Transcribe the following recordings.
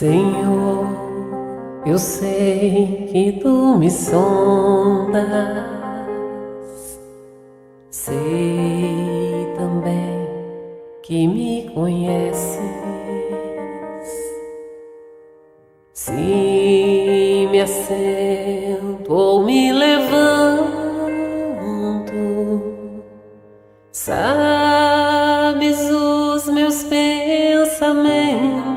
Senhor, eu sei que tu me sondas, sei também que me conheces. Se me assento ou me levanto, sabes os meus pensamentos.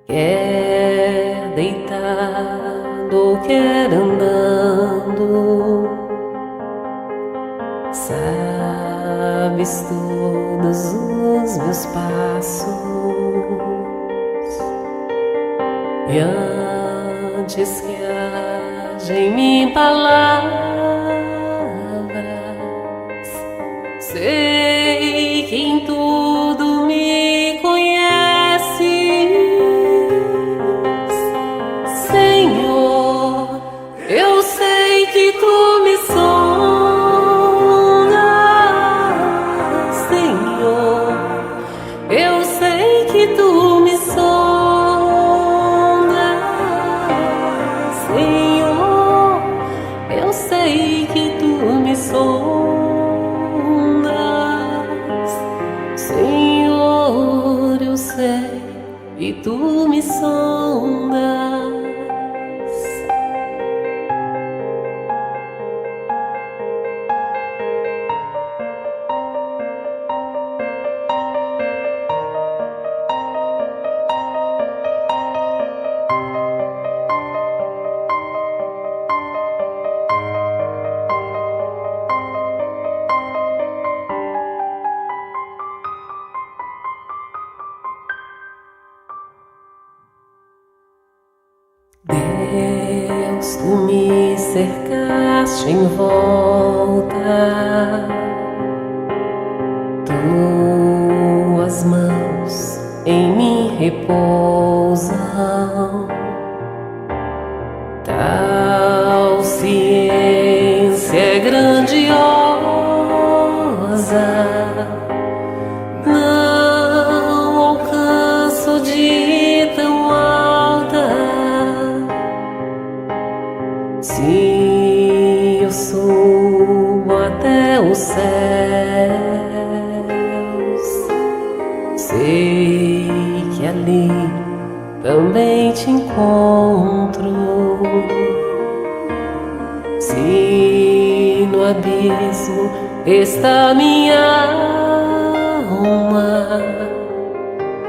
Quer deitado, quer andando, sabes todos os meus passos. E antes que haja em mim palavras, sei que em tudo me conheces. Senhor, eu sei que tu me sondas. Senhor, eu sei que tu me sondas. Senhor, eu sei que tu me sondas. Senhor, eu sei que tu me sondas. Deus, tu me cercaste em volta, tuas mãos em mim repousam, tal ciência é grandiosa, não alcanço de tão alta. Se eu subo até os céus, sei que ali também te encontro. Se no abismo está minha alma,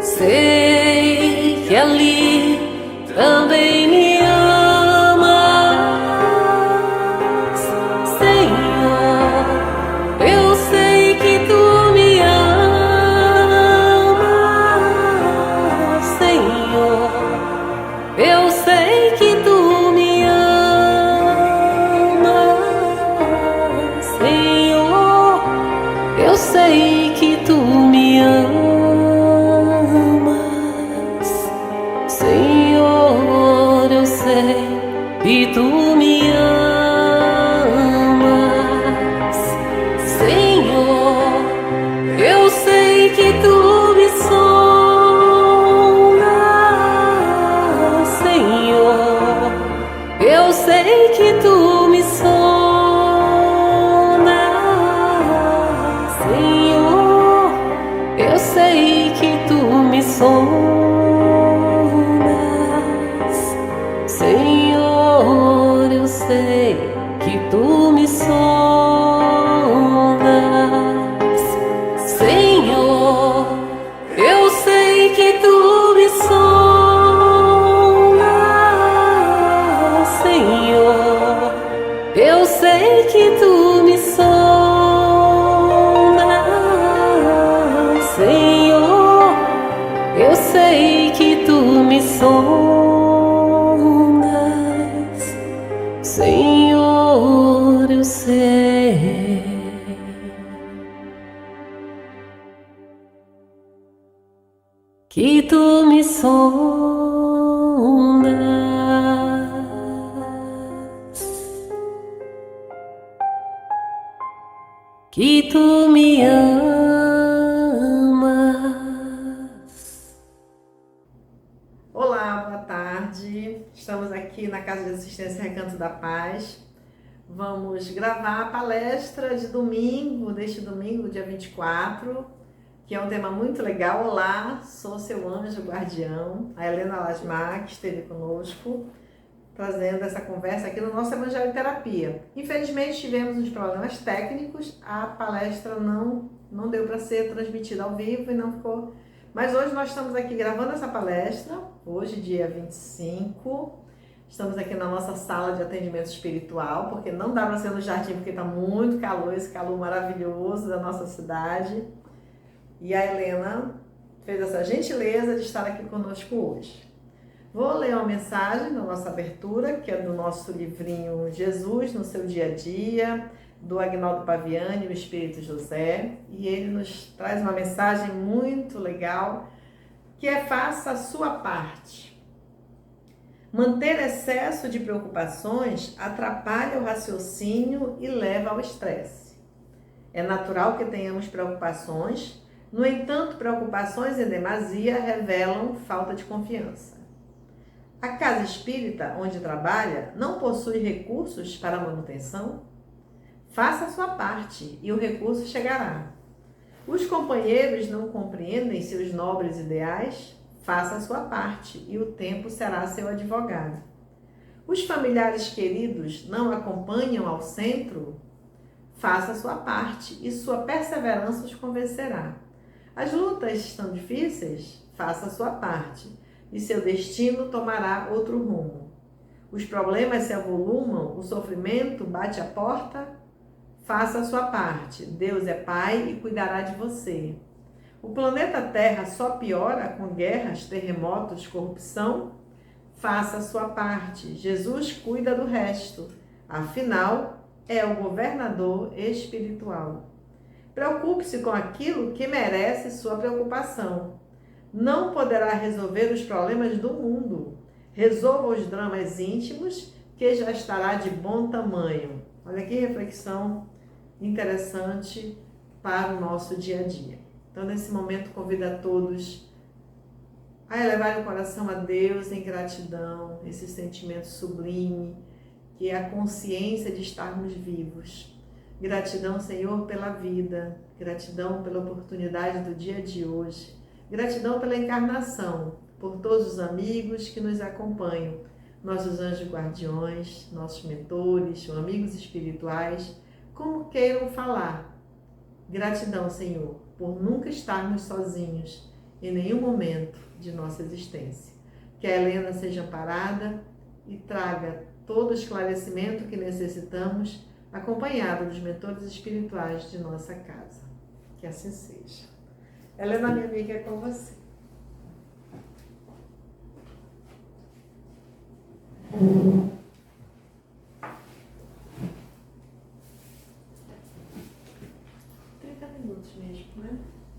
sei que ali também me amas. Senhor, eu sei que tu me amas. Senhor, eu sei que tu me amas. Senhor, eu sei que tu me amas. Senhor, eu sei que tu me amas. Senhor, eu sei que tu me sondas. Senhor, eu sei que tu me sondas. Senhor, eu sei que tu me sondas. Senhor, eu sei que tu me sondas. Senhor, eu sei que tu me sondas. Senhor, eu sei que tu me sondas. Senhor, eu sei que tu me sondas. Senhor, eu sei que tu me sondas, que tu me amas. Rádio Assistência Recanto da Paz. Vamos gravar a palestra de domingo, deste domingo, dia 24, que é um tema muito legal. Olá, sou seu anjo guardião, a Helena Lasmar, que esteve conosco, trazendo essa conversa aqui no nosso Evangelho Terapia. Infelizmente tivemos uns problemas técnicos, a palestra não deu para ser transmitida ao vivo e não ficou. Mas hoje nós estamos aqui gravando essa palestra, hoje dia 25, estamos aqui na nossa sala de atendimento espiritual, porque não dá para ser no jardim, porque está muito calor, esse calor maravilhoso da nossa cidade. E a Helena fez essa gentileza de estar aqui conosco hoje. Vou ler uma mensagem da nossa abertura, que é do nosso livrinho Jesus no seu dia a dia, do Agnaldo Paviani, o Espírito José, e ele nos traz uma mensagem muito legal, que é: faça a sua parte. Manter excesso de preocupações atrapalha o raciocínio e leva ao estresse. É natural que tenhamos preocupações, no entanto, preocupações em demasia revelam falta de confiança. A casa espírita onde trabalha não possui recursos para manutenção? Faça a sua parte e o recurso chegará. Os companheiros não compreendem seus nobres ideais? Faça a sua parte e o tempo será seu advogado. Os familiares queridos não acompanham ao centro? Faça a sua parte e sua perseverança os convencerá. As lutas estão difíceis? Faça a sua parte e seu destino tomará outro rumo. Os problemas se avolumam, o sofrimento bate a porta? Faça a sua parte, Deus é Pai e cuidará de você. O planeta Terra só piora com guerras, terremotos, corrupção? Faça a sua parte, Jesus cuida do resto. Afinal, é o governador espiritual. Preocupe-se com aquilo que merece sua preocupação. Não poderá resolver os problemas do mundo. Resolva os dramas íntimos, que já estará de bom tamanho. Olha que reflexão interessante para o nosso dia a dia. Então, nesse momento, convido a todos a elevar o coração a Deus em gratidão, esse sentimento sublime, que é a consciência de estarmos vivos. Gratidão, Senhor, pela vida, gratidão pela oportunidade do dia de hoje, gratidão pela encarnação, por todos os amigos que nos acompanham, nossos anjos guardiões, nossos mentores, amigos espirituais, como queiram falar. Gratidão, Senhor, por nunca estarmos sozinhos em nenhum momento de nossa existência. Que a Helena seja amparada e traga todo o esclarecimento que necessitamos, acompanhada dos mentores espirituais de nossa casa. Que assim seja. Helena, minha amiga, é com você.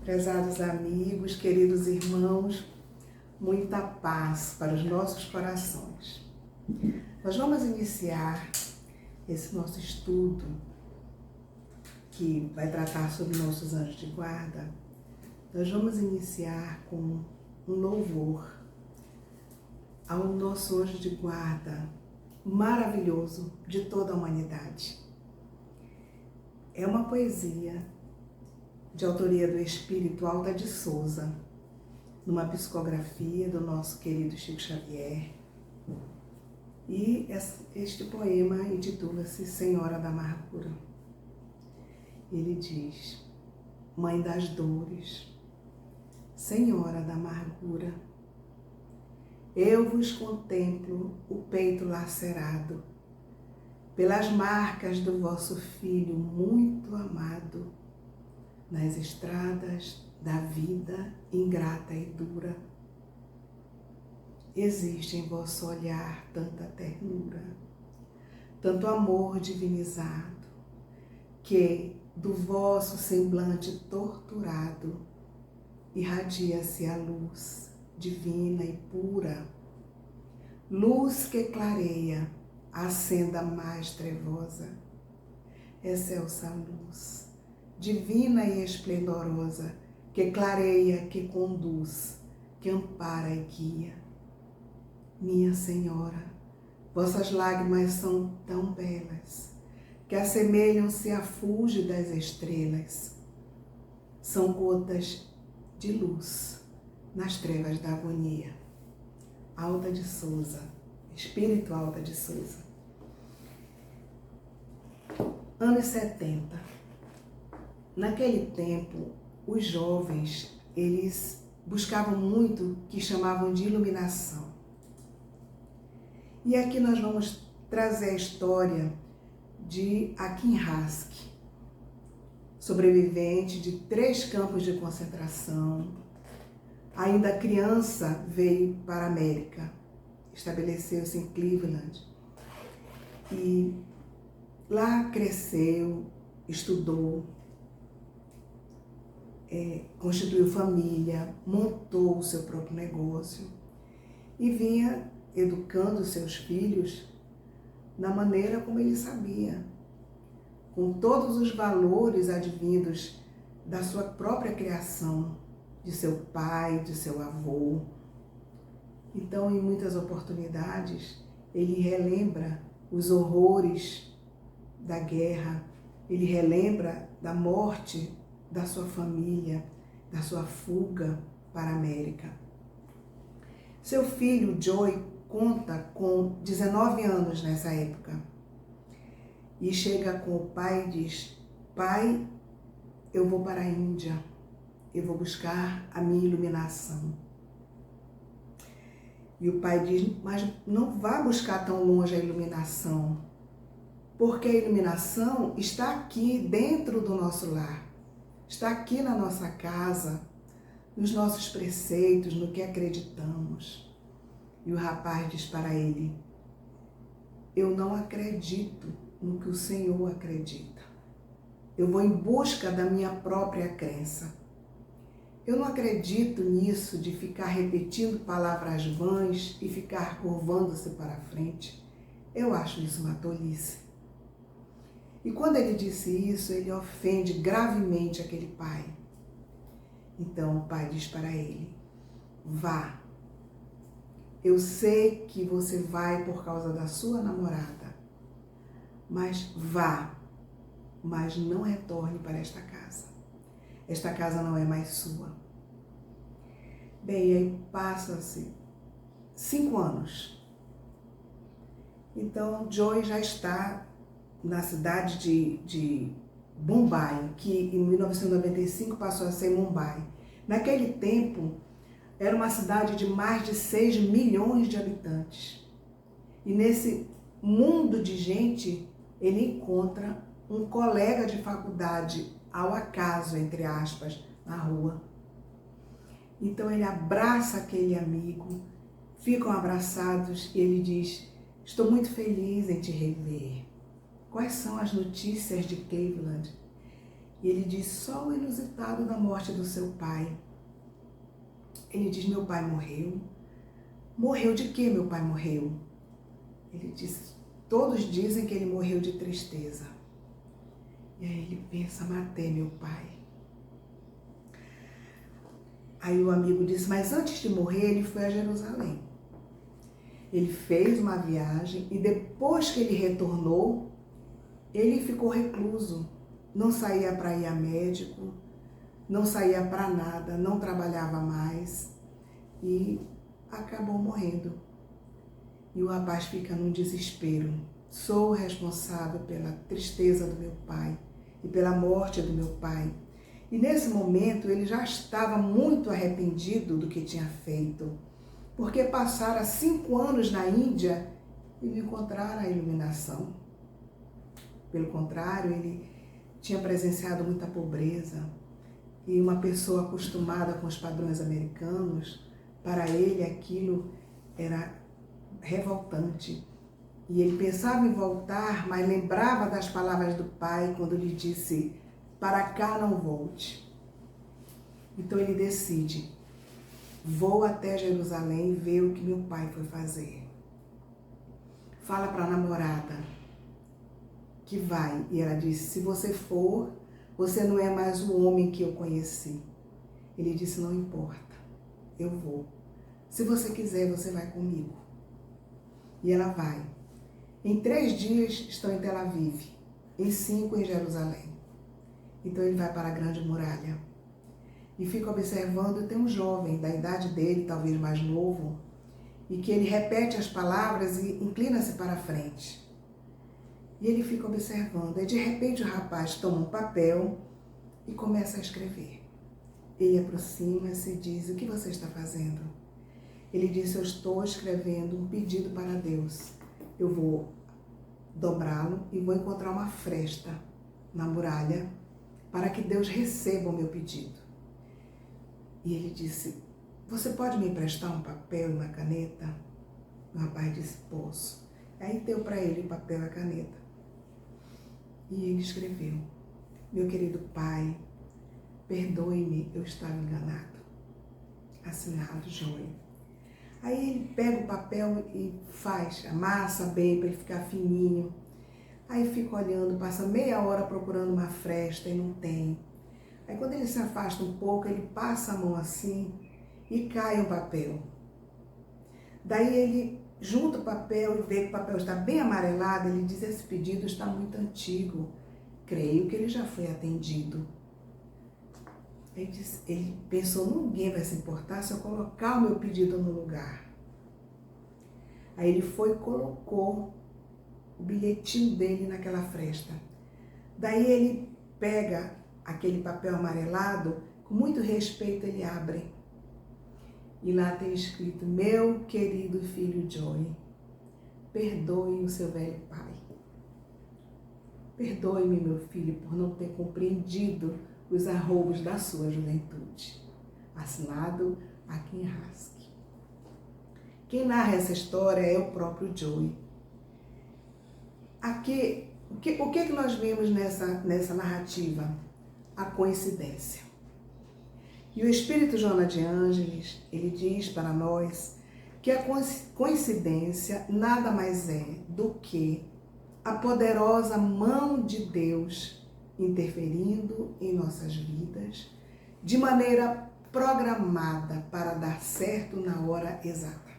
Prezados amigos, queridos irmãos, muita paz para os nossos corações. Nós vamos iniciar esse nosso estudo, que vai tratar sobre nossos anjos de guarda. Nós vamos iniciar com um louvor ao nosso anjo de guarda maravilhoso de toda a humanidade. É uma poesia de autoria do Espírito Alta de Souza, numa psicografia do nosso querido Chico Xavier. E este poema intitula-se Senhora da Amargura. Ele diz: Mãe das dores, Senhora da amargura, eu vos contemplo o peito lacerado pelas marcas do vosso filho muito amado, nas estradas da vida ingrata e dura. Existe em vosso olhar tanta ternura, tanto amor divinizado, que do vosso semblante torturado irradia-se a luz divina e pura, luz que clareia a senda mais trevosa, excelsa luz, divina e esplendorosa, que clareia, que conduz, que ampara e guia. Minha Senhora, Vossas lágrimas são tão belas que assemelham-se a fulgor das estrelas. São gotas de luz nas trevas da agonia. Alta de Souza, Espírito Alta de Souza. Anos 70. Naquele tempo, os jovens, eles buscavam muito o que chamavam de iluminação. E aqui nós vamos trazer a história de Akin Rask, sobrevivente de 3 campos de concentração. Ainda criança, veio para a América, estabeleceu-se em Cleveland e lá cresceu, estudou, constituiu família, montou o seu próprio negócio e vinha educando seus filhos na maneira como ele sabia, com todos os valores advindos da sua própria criação, de seu pai, de seu avô. Então, em muitas oportunidades, ele relembra os horrores da guerra, ele relembra da morte da sua família, da sua fuga para a América. Seu filho, Joey, conta com 19 anos nessa época e chega com o pai e diz: pai, eu vou para a Índia, eu vou buscar a minha iluminação. E o pai diz: mas não vá buscar tão longe a iluminação, porque a iluminação está aqui dentro do nosso lar, está aqui na nossa casa, nos nossos preceitos, no que acreditamos. E o rapaz diz para ele: eu não acredito no que o Senhor acredita. Eu vou em busca da minha própria crença. Eu não acredito nisso de ficar repetindo palavras vãs e ficar curvando-se para frente. Eu acho isso uma tolice. E quando ele disse isso, ele ofende gravemente aquele pai. Então o pai diz para ele: vá. Eu sei que você vai por causa da sua namorada, mas vá, mas não retorne para esta casa. Esta casa não é mais sua. Bem, aí passa-se 5 anos. Então, Joey já está na cidade de Mumbai, que em 1995 passou a ser Mumbai. Naquele tempo, era uma cidade de mais de 6 milhões de habitantes. E nesse mundo de gente, ele encontra um colega de faculdade, ao acaso, entre aspas, na rua. Então ele abraça aquele amigo, ficam abraçados e ele diz: estou muito feliz em te rever. Quais são as notícias de Cleveland? E ele diz: só o inusitado da morte do seu pai. Ele diz: meu pai morreu. Morreu de quê meu pai morreu? Ele diz: todos dizem que ele morreu de tristeza. E aí ele pensa: matei meu pai. Aí o amigo diz: mas antes de morrer ele foi a Jerusalém. Ele fez uma viagem e depois que ele retornou, ele ficou recluso. Não saía para ir a médico, não saía para nada, não trabalhava mais e acabou morrendo. E o rapaz fica num desespero. Sou responsável pela tristeza do meu pai e pela morte do meu pai. E nesse momento ele já estava muito arrependido do que tinha feito, porque passara 5 anos na Índia e não encontrara a iluminação. Pelo contrário, ele tinha presenciado muita pobreza. E uma pessoa acostumada com os padrões americanos, para ele aquilo era revoltante. E ele pensava em voltar, mas lembrava das palavras do pai quando lhe disse: para cá não volte. Então ele decide: vou até Jerusalém ver o que meu pai foi fazer. Fala para a namorada que vai. E ela disse: se você for, você não é mais o homem que eu conheci. Ele disse: não importa, eu vou. Se você quiser, você vai comigo. E ela vai. Em 3 dias estão em Tel Aviv, em 5 em Jerusalém. Então ele vai para a Grande Muralha e fica observando. Tem um jovem da idade dele, talvez mais novo, e que ele repete as palavras e inclina-se para a frente. E ele fica observando. E de repente o rapaz toma um papel e começa a escrever. Ele aproxima-se e diz: o que você está fazendo? Ele disse: eu estou escrevendo um pedido para Deus. Eu vou dobrá-lo e vou encontrar uma fresta na muralha para que Deus receba o meu pedido. E ele disse: você pode me emprestar um papel e uma caneta? O rapaz disse: posso. Aí deu para ele o papel e a caneta. E ele escreveu: meu querido pai, perdoe-me, eu estava enganado. Assinado Joy. Aí ele pega o papel e amassa bem para ele ficar fininho. Aí fica olhando, passa meia hora procurando uma fresta e não tem. Aí quando ele se afasta um pouco, ele passa a mão assim e cai um papel. Daí ele junta o papel e vê que o papel está bem amarelado. Ele diz: esse pedido está muito antigo, creio que ele já foi atendido. Ele pensou: ninguém vai se importar se eu colocar o meu pedido no lugar. Aí ele foi e colocou o bilhetinho dele naquela fresta. Daí ele pega aquele papel amarelado, com muito respeito ele abre. E lá tem escrito: meu querido filho Joy, perdoe o seu velho pai. Perdoe-me, meu filho, por não ter compreendido os arroubos da sua juventude. Assinado Akin Hask. Quem narra essa história é o próprio Joy. Aqui, o que nós vemos nessa narrativa? A coincidência. E o Espírito Joana de Ângeles, ele diz para nós que a coincidência nada mais é do que a poderosa mão de Deus interferindo em nossas vidas de maneira programada para dar certo na hora exata.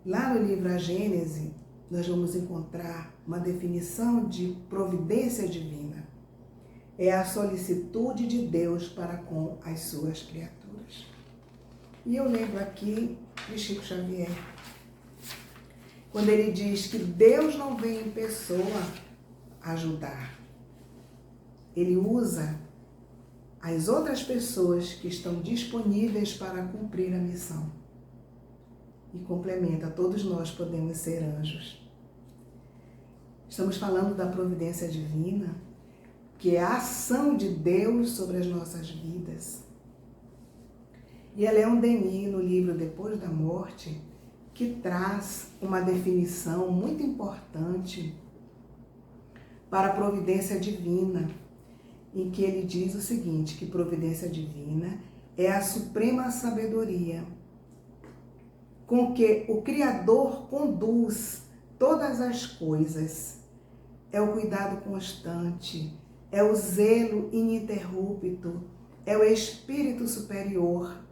Lá no livro A Gênese, nós vamos encontrar uma definição de providência divina. É a solicitude de Deus para com as suas criaturas. E eu lembro aqui de Chico Xavier, quando ele diz que Deus não vem em pessoa ajudar. Ele usa as outras pessoas que estão disponíveis para cumprir a missão. E complementa: todos nós podemos ser anjos. Estamos falando da providência divina, que é a ação de Deus sobre as nossas vidas. E a Leon Denis, no livro Depois da Morte, que traz uma definição muito importante para a providência divina, em que ele diz o seguinte, que providência divina é a suprema sabedoria com que o Criador conduz todas as coisas. É o cuidado constante, é o zelo ininterrupto, é o Espírito superior,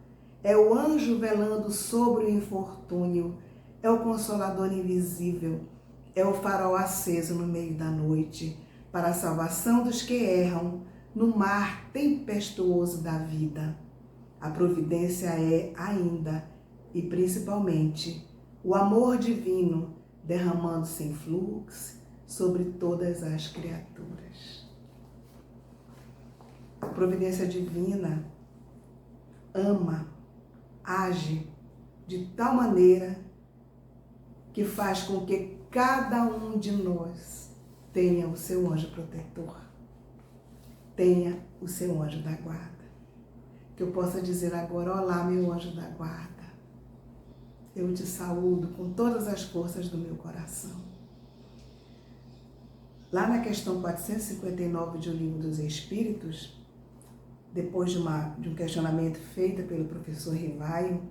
é o anjo velando sobre o infortúnio, é o Consolador invisível, é o farol aceso no meio da noite, para a salvação dos que erram no mar tempestuoso da vida. A providência é ainda, e principalmente, o amor divino derramando-se em fluxo sobre todas as criaturas. A providência divina ama, age de tal maneira que faz com que cada um de nós tenha o seu anjo protetor, tenha o seu anjo da guarda. Que eu possa dizer agora: olá, meu anjo da guarda, eu te saúdo com todas as forças do meu coração. Lá na questão 459 de O Livro dos Espíritos, depois de um questionamento feito pelo professor Rivaio,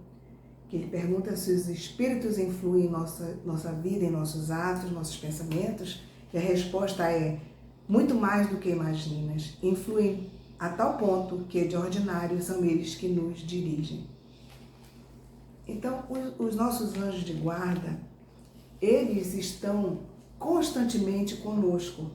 que ele pergunta se os espíritos influem em nossa vida, em nossos atos, nossos pensamentos, e a resposta é: muito mais do que imaginas. Influem a tal ponto que, de ordinário, são eles que nos dirigem. Então, os nossos anjos de guarda, eles estão constantemente conosco.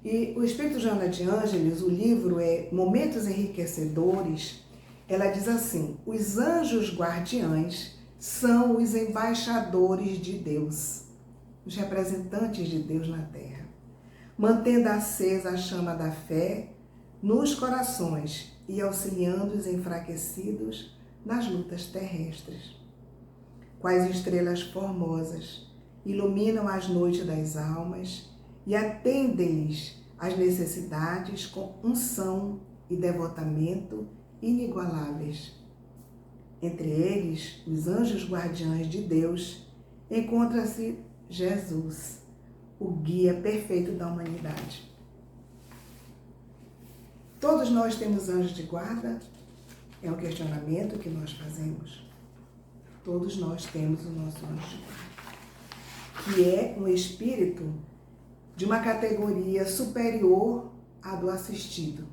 E o Espírito Joana de Ângeles, o livro é Momentos Enriquecedores, ela diz assim: os anjos guardiães são os embaixadores de Deus, os representantes de Deus na Terra, mantendo acesa a chama da fé nos corações e auxiliando os enfraquecidos nas lutas terrestres. Quais estrelas formosas iluminam as noites das almas e atendem-lhes as necessidades com unção e devotamento inigualáveis. Entre eles, os anjos guardiães de Deus, encontra-se Jesus, o guia perfeito da humanidade. Todos nós temos anjos de guarda? É um questionamento que nós fazemos. Todos nós temos o nosso anjo de guarda, que é um espírito de uma categoria superior à do assistido.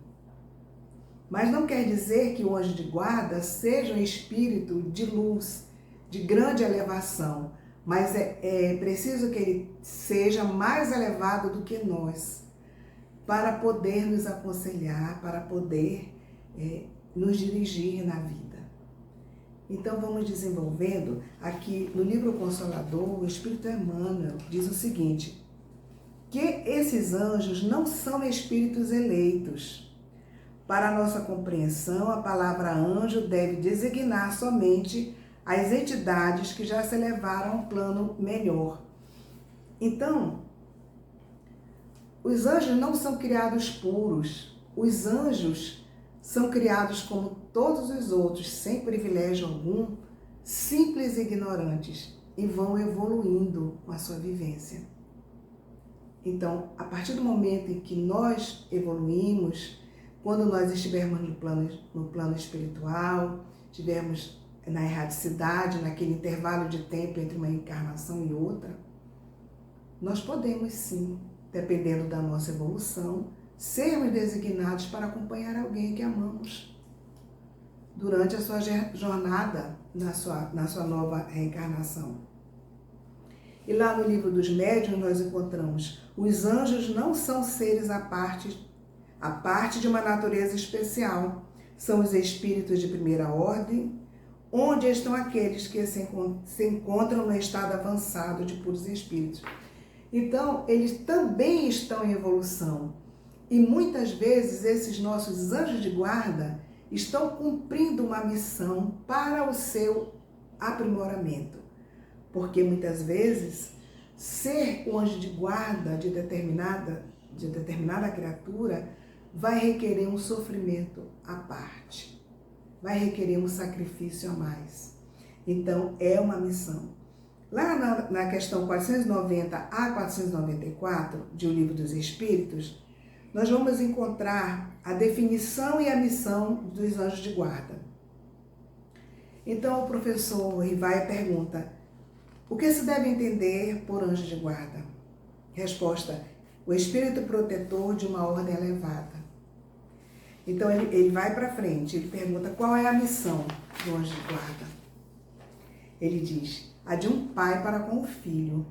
Mas não quer dizer que o anjo de guarda seja um espírito de luz, de grande elevação, mas é preciso que ele seja mais elevado do que nós, para poder nos aconselhar, para poder nos dirigir na vida. Então vamos desenvolvendo. Aqui no livro Consolador, o Espírito Emmanuel diz o seguinte: que esses anjos não são espíritos eleitos. Para a nossa compreensão, a palavra anjo deve designar somente as entidades que já se elevaram a um plano melhor. Então, os anjos não são criados puros. Os anjos são criados como todos os outros, sem privilégio algum, simples e ignorantes, e vão evoluindo com a sua vivência. Então, a partir do momento em que nós evoluímos, quando nós estivermos no plano espiritual, estivermos na erraticidade, naquele intervalo de tempo entre uma encarnação e outra, nós podemos sim, dependendo da nossa evolução, sermos designados para acompanhar alguém que amamos durante a sua jornada na sua nova reencarnação. E lá no livro dos médiuns nós encontramos: os anjos não são seres à parte de uma natureza especial. São os espíritos de primeira ordem, onde estão aqueles que se encontram no estado avançado de puros espíritos. Então, eles também estão em evolução. E muitas vezes esses nossos anjos de guarda estão cumprindo uma missão para o seu aprimoramento. Porque muitas vezes ser o anjo de guarda de determinada criatura vai requerer um sofrimento à parte, vai requerer um sacrifício a mais. Então, é uma missão. Lá na questão 490 a 494 de O Livro dos Espíritos, nós vamos encontrar a definição e a missão dos anjos de guarda. Então, o professor Rivaia pergunta: o que se deve entender por anjo de guarda? Resposta: o espírito protetor de uma ordem elevada. Então, ele vai para frente, ele pergunta qual é a missão do anjo de guarda. Ele diz: a de um pai para com o filho,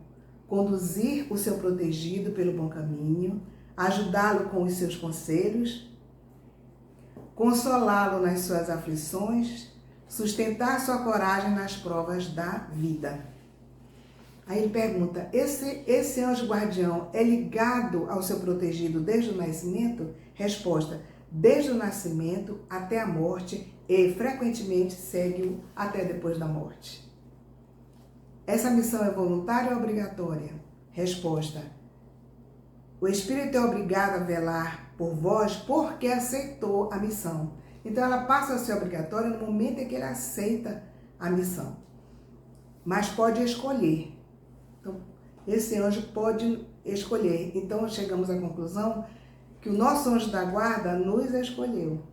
conduzir o seu protegido pelo bom caminho, ajudá-lo com os seus conselhos, consolá-lo nas suas aflições, sustentar sua coragem nas provas da vida. Aí ele pergunta: esse anjo guardião é ligado ao seu protegido desde o nascimento? Resposta: desde o nascimento até a morte, e frequentemente segue-o até depois da morte. Essa missão é voluntária ou obrigatória? Resposta: o espírito é obrigado a velar por vós porque aceitou a missão. Então ela passa a ser obrigatória no momento em que ele aceita a missão. Mas pode escolher. Então, esse anjo pode escolher. Então chegamos à conclusão que o nosso anjo da guarda nos escolheu.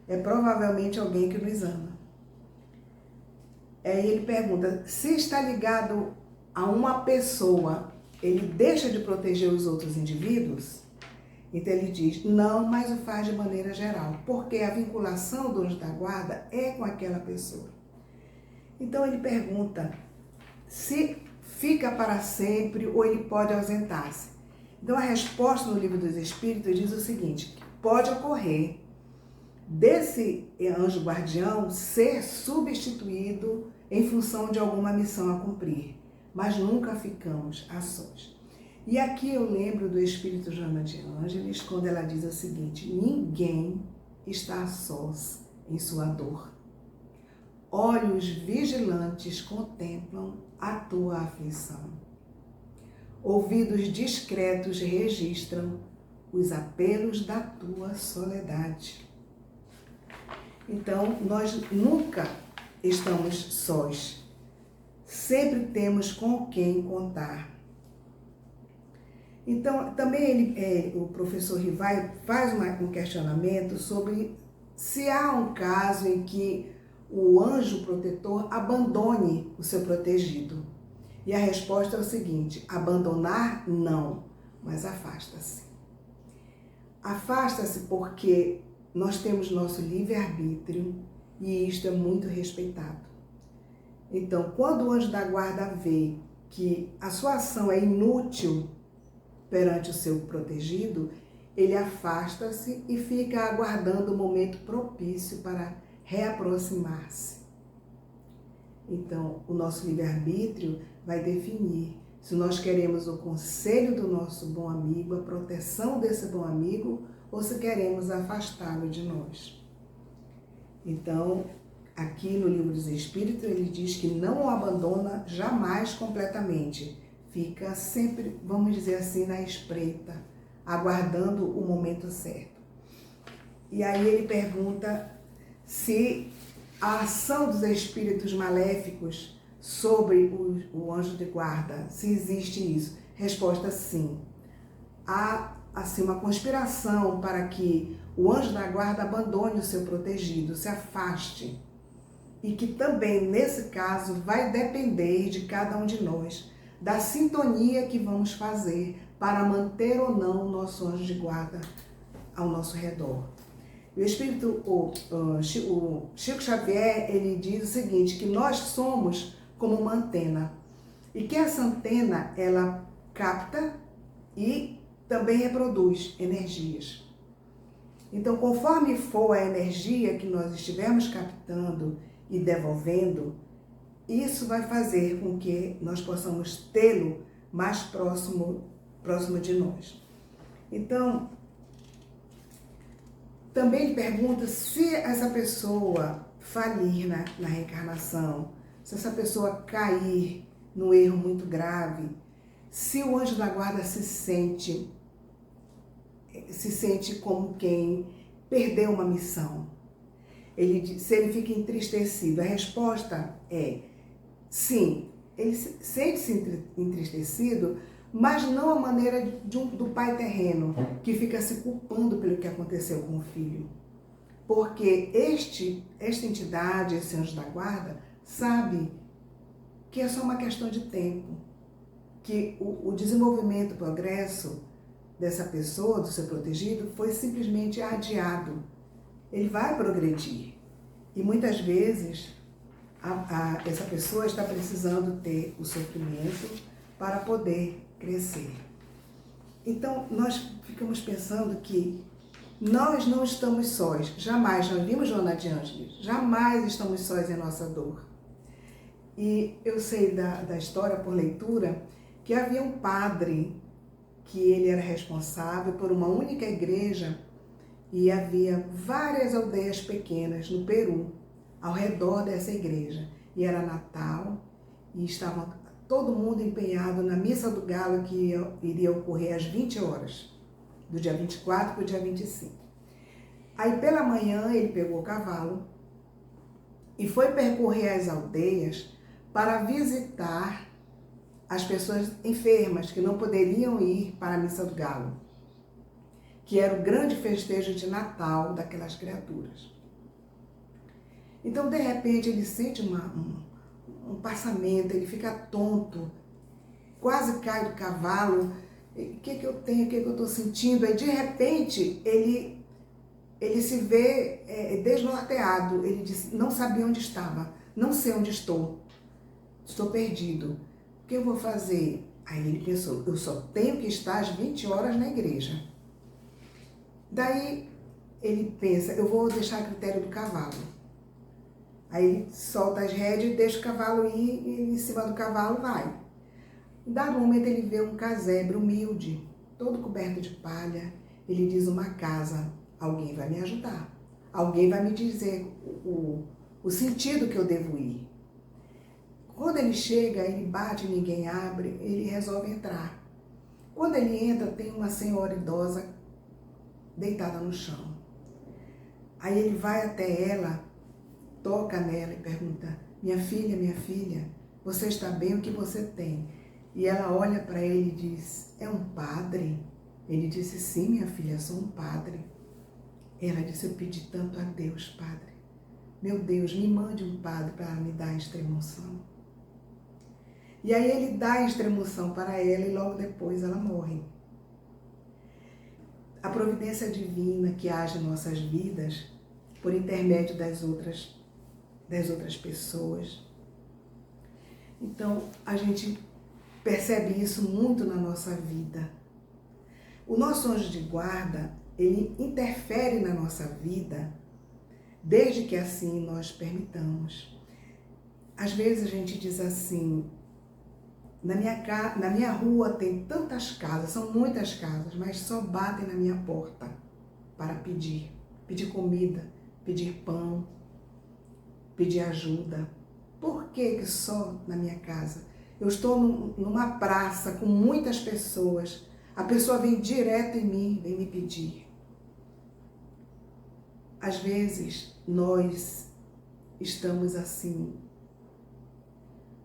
É provavelmente alguém que nos ama. Aí ele pergunta: se está ligado a uma pessoa, ele deixa de proteger os outros indivíduos? Então ele diz: não, mas o faz de maneira geral, porque a vinculação do anjo da guarda é com aquela pessoa. Então ele pergunta: se fica para sempre ou ele pode ausentar-se. Então a resposta no Livro dos Espíritos diz o seguinte: que pode ocorrer desse anjo guardião ser substituído em função de alguma missão a cumprir, mas nunca ficamos a sós. E aqui eu lembro do Espírito Joana de Ângeles, quando ela diz o seguinte: ninguém está a sós em sua dor. Olhos vigilantes contemplam a tua aflição. Ouvidos discretos registram os apelos da tua soledade. Então, nós nunca estamos sós. Sempre temos com quem contar. Então, também o professor Rivai faz um questionamento sobre se há um caso em que o anjo protetor abandone o seu protegido. E a resposta é o seguinte: abandonar não, mas afasta-se. Afasta-se porque nós temos nosso livre-arbítrio e isto é muito respeitado. Então, quando o anjo da guarda vê que a sua ação é inútil perante o seu protegido, ele afasta-se e fica aguardando o momento propício para reaproximar-se. Então, o nosso livre-arbítrio vai definir se nós queremos o conselho do nosso bom amigo, a proteção desse bom amigo, ou se queremos afastá-lo de nós. Então, aqui no Livro dos Espíritos, ele diz que não o abandona jamais completamente. Fica sempre, vamos dizer assim, na espreita, aguardando o momento certo. E aí ele pergunta se a ação dos espíritos maléficos sobre o anjo de guarda, se existe isso. Resposta: sim. Há assim uma conspiração para que o anjo da guarda abandone o seu protegido, se afaste. E que também, nesse caso, vai depender de cada um de nós, da sintonia que vamos fazer para manter ou não o nosso anjo de guarda ao nosso redor. O Espírito, o Chico Xavier, ele diz o seguinte, que nós somos como uma antena. E que essa antena, ela capta e também reproduz energias. Então, conforme for a energia que nós estivermos captando e devolvendo, isso vai fazer com que nós possamos tê-lo mais próximo de nós. Então, também ele pergunta se essa pessoa falir na reencarnação, se essa pessoa cair num erro muito grave, se o anjo da guarda se sente como quem perdeu uma missão. Se ele fica entristecido, a resposta é sim, ele sente-se entristecido, mas não a maneira do pai terreno, que fica se culpando pelo que aconteceu com o filho. Porque esta entidade, esse anjo da guarda, sabe que é só uma questão de tempo, que o desenvolvimento, o progresso dessa pessoa, do seu protegido, foi simplesmente adiado. Ele vai progredir. E muitas vezes essa pessoa está precisando ter o sofrimento para poder crescer. Então, nós ficamos pensando que nós não estamos sós. Jamais, já vimos Joana de Ângeles, jamais estamos sós em nossa dor. E eu sei da história por leitura que havia um padre que ele era responsável por uma única igreja e havia várias aldeias pequenas no Peru, ao redor dessa igreja. E era Natal e estava todo mundo empenhado na Missa do Galo que iria ocorrer às 20 horas, do dia 24 para o dia 25. Aí pela manhã ele pegou o cavalo e foi percorrer as aldeias para visitar as pessoas enfermas que não poderiam ir para a Missa do Galo, que era o grande festejo de Natal daquelas criaturas. Então, de repente, ele sente um passamento, ele fica tonto, quase cai do cavalo. O que eu tenho, o que eu estou sentindo? Aí, de repente, ele se vê desnorteado. Ele diz, não sabia onde estava, não sei onde estou. estou perdido. O que eu vou fazer? Aí ele pensou, eu só tenho que estar às 20 horas na igreja. Daí ele pensa, eu vou deixar a critério do cavalo. Aí ele solta as rédeas e deixa o cavalo ir e em cima do cavalo vai. Em dado momento ele vê um casebre humilde, todo coberto de palha. Ele diz, uma casa, alguém vai me ajudar. Alguém vai me dizer o sentido que eu devo ir. Quando ele chega, ele bate, ninguém abre, ele resolve entrar. Quando ele entra, tem uma senhora idosa deitada no chão. Aí ele vai até ela, toca nela e pergunta, minha filha, você está bem? O que você tem? E ela olha para ele e diz, é um padre? Ele disse, sim, minha filha, sou um padre. Ela disse, eu pedi tanto a Deus, padre. Meu Deus, me mande um padre para me dar a extrema-unção. E aí ele dá a extrema-unção para ela e logo depois ela morre. A providência divina que age em nossas vidas, por intermédio das outras pessoas. Então, a gente percebe isso muito na nossa vida. O nosso anjo de guarda, ele interfere na nossa vida, desde que assim nós permitamos. Às vezes a gente diz assim, na minha rua tem tantas casas, são muitas casas, mas só batem na minha porta para pedir comida, pedir pão, pedir ajuda. Por que só na minha casa? Eu estou numa praça com muitas pessoas, a pessoa vem direto em mim, vem me pedir. Às vezes, nós estamos assim,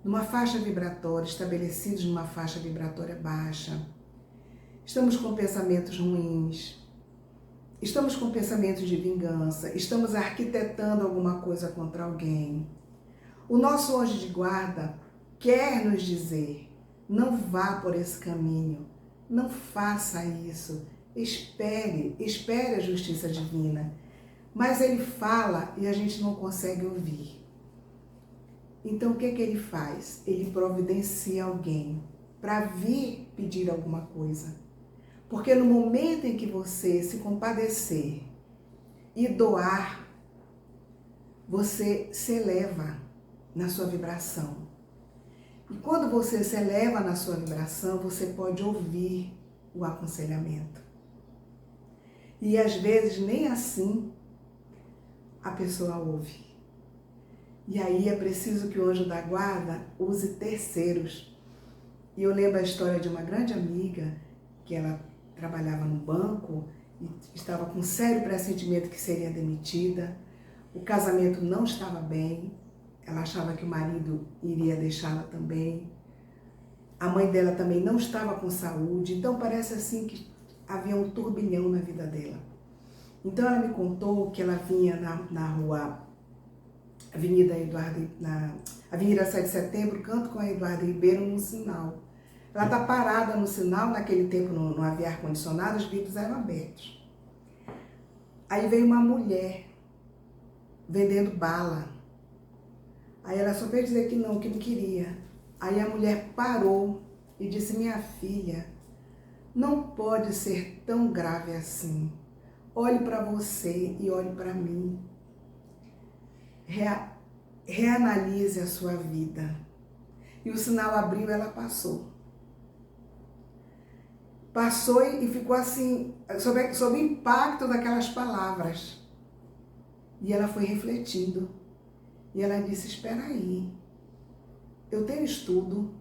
numa faixa vibratória, estabelecidos numa faixa vibratória baixa. Estamos com pensamentos ruins, estamos com pensamentos de vingança, estamos arquitetando alguma coisa contra alguém. O nosso anjo de guarda quer nos dizer, não vá por esse caminho, não faça isso, espere a justiça divina. Mas ele fala e a gente não consegue ouvir. Então o que ele faz? Ele providencia alguém para vir pedir alguma coisa. Porque no momento em que você se compadecer e doar, você se eleva na sua vibração. E quando você se eleva na sua vibração, você pode ouvir o aconselhamento. E às vezes nem assim a pessoa ouve. E aí é preciso que o anjo da guarda use terceiros. E eu lembro a história de uma grande amiga, que ela trabalhava no banco e estava com sério pressentimento que seria demitida. O casamento não estava bem, ela achava que o marido iria deixá-la também. A mãe dela também não estava com saúde, então parece assim que havia um turbilhão na vida dela. Então ela me contou que ela vinha na rua Avenida 7 de Setembro, canto com a Eduardo Ribeiro no sinal. Ela está parada no sinal, naquele tempo não havia ar-condicionado, os vidros eram abertos. Aí veio uma mulher vendendo bala. Aí ela só veio dizer que não queria. Aí a mulher parou e disse, minha filha, não pode ser tão grave assim. Olhe para você e olhe para mim. Reanalise a sua vida. E o sinal abriu, ela passou. Passou e ficou assim, sob o impacto daquelas palavras. E ela foi refletindo. E ela disse, espera aí. Eu tenho estudo,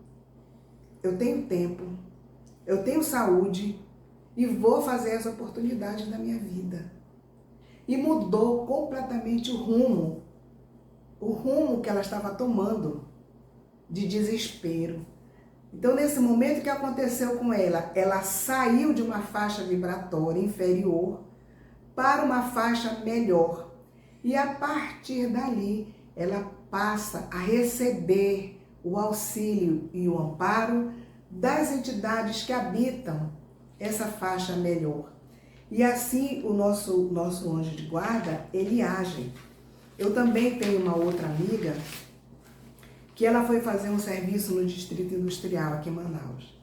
eu tenho tempo, eu tenho saúde e vou fazer as oportunidades da minha vida. E mudou completamente o rumo que ela estava tomando de desespero. Então, nesse momento, o que aconteceu com ela? Ela saiu de uma faixa vibratória inferior para uma faixa melhor. E a partir dali, ela passa a receber o auxílio e o amparo das entidades que habitam essa faixa melhor. E assim o nosso anjo de guarda, ele age. Eu também tenho uma outra amiga que ela foi fazer um serviço no Distrito Industrial aqui em Manaus.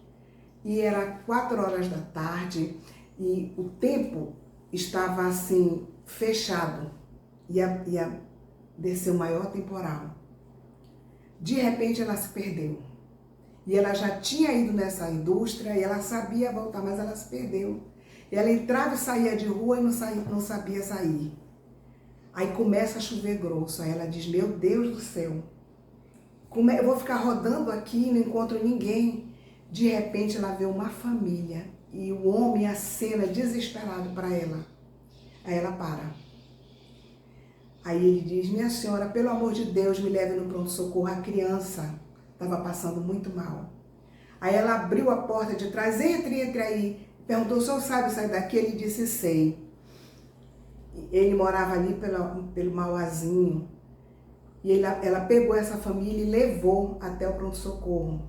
E era 4 horas da tarde e o tempo estava assim fechado, ia descer o maior temporal. De repente ela se perdeu. E ela já tinha ido nessa indústria e ela sabia voltar, mas ela se perdeu. Ela entrava e saía de rua e não sabia sair. Aí começa a chover grosso. Aí ela diz, meu Deus do céu, eu vou ficar rodando aqui e não encontro ninguém. De repente ela vê uma família e o homem acena desesperado para ela. Aí ela para. Aí ele diz, minha senhora, pelo amor de Deus, me leve no pronto-socorro. A criança estava passando muito mal. Aí ela abriu a porta de trás, entre aí. Perguntou, o senhor sabe sair daqui? Ele disse, sei. Ele morava ali pelo Mauazinho. E ela pegou essa família e levou até o pronto-socorro.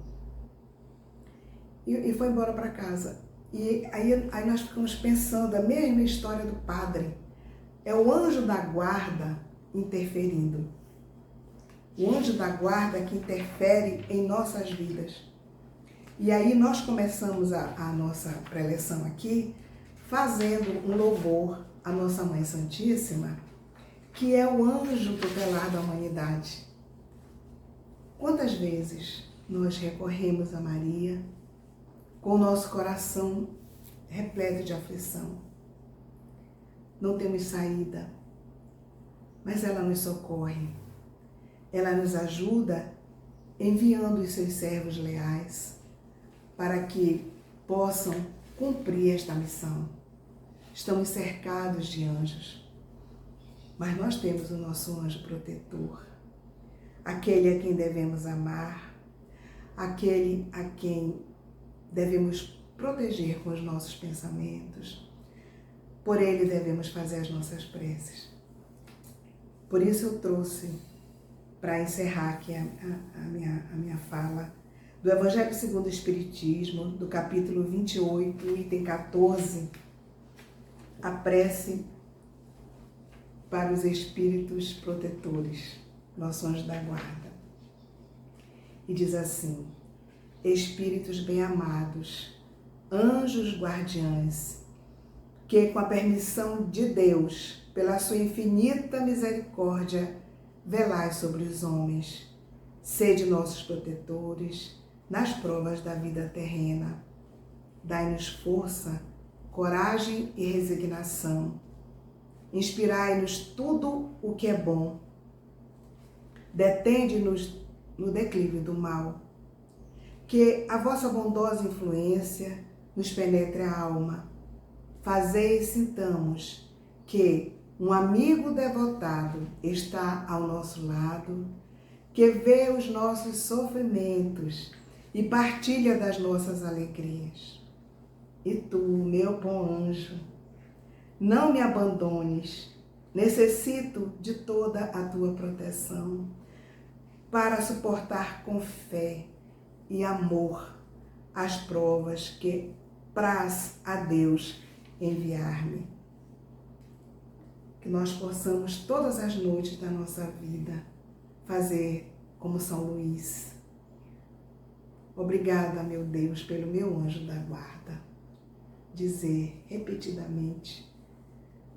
E foi embora para casa. E aí nós ficamos pensando a mesma história do padre. É o anjo da guarda interferindo. O anjo da guarda que interfere em nossas vidas. E aí nós começamos a nossa preleção aqui fazendo um louvor à Nossa Mãe Santíssima, que é o anjo tutelar da humanidade. Quantas vezes nós recorremos a Maria com o nosso coração repleto de aflição? Não temos saída, mas ela nos socorre. Ela nos ajuda enviando os seus servos leais para que possam cumprir esta missão. Estamos cercados de anjos, mas nós temos o nosso anjo protetor, aquele a quem devemos amar, aquele a quem devemos proteger com os nossos pensamentos. Por ele devemos fazer as nossas preces. Por isso eu trouxe, para encerrar aqui a minha fala, do Evangelho segundo o Espiritismo, do capítulo 28, item 14, a prece para os espíritos protetores, nosso anjo da guarda. E diz assim, espíritos bem-amados, anjos guardiães, que com a permissão de Deus, pela sua infinita misericórdia, velai sobre os homens, sede nossos protetores nas provas da vida terrena. Dai-nos força, coragem e resignação. Inspirai-nos tudo o que é bom. Detende-nos no declive do mal. Que a vossa bondosa influência nos penetre a alma. Fazei e sintamos que um amigo devotado está ao nosso lado, que vê os nossos sofrimentos e partilha das nossas alegrias. E tu, meu bom anjo, não me abandones, necessito de toda a tua proteção para suportar com fé e amor as provas que praz a Deus enviar-me. Que nós possamos todas as noites da nossa vida fazer como São Luís. Obrigada, meu Deus, pelo meu anjo da guarda. Dizer repetidamente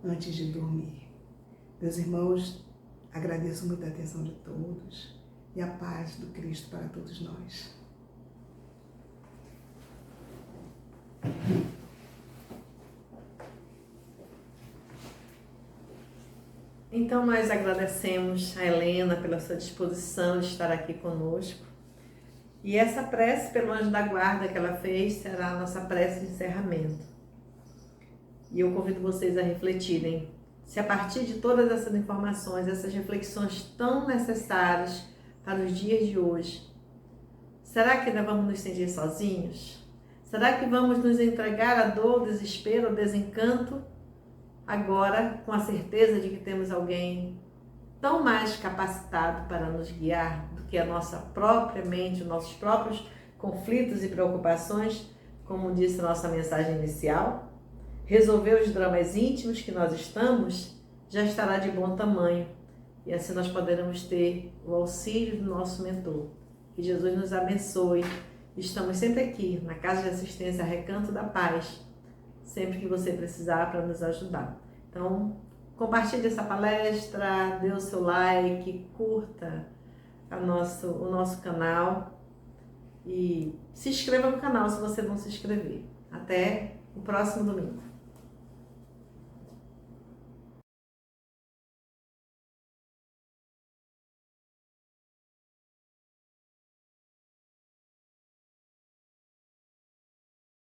antes de dormir. Meus irmãos, agradeço muito a atenção de todos e a paz do Cristo para todos nós. Então nós agradecemos a Helena pela sua disposição de estar aqui conosco. E essa prece pelo anjo da guarda que ela fez será a nossa prece de encerramento. E eu convido vocês a refletirem se a partir de todas essas informações, essas reflexões tão necessárias para os dias de hoje, será que ainda vamos nos sentir sozinhos? Será que vamos nos entregar à dor, ao desespero, ao desencanto, agora com a certeza de que temos alguém tão mais capacitado para nos guiar do que a nossa própria mente, os nossos próprios conflitos e preocupações, como disse a nossa mensagem inicial? Resolver os dramas íntimos que nós estamos já estará de bom tamanho, e assim nós poderemos ter o auxílio do nosso mentor, Que Jesus nos abençoe. Estamos sempre aqui na Casa de Assistência Recanto da Paz, sempre que você precisar para nos ajudar. Então, compartilhe essa palestra, dê o seu like, curta o nosso canal e se inscreva no canal se você não se inscrever. Até o próximo domingo.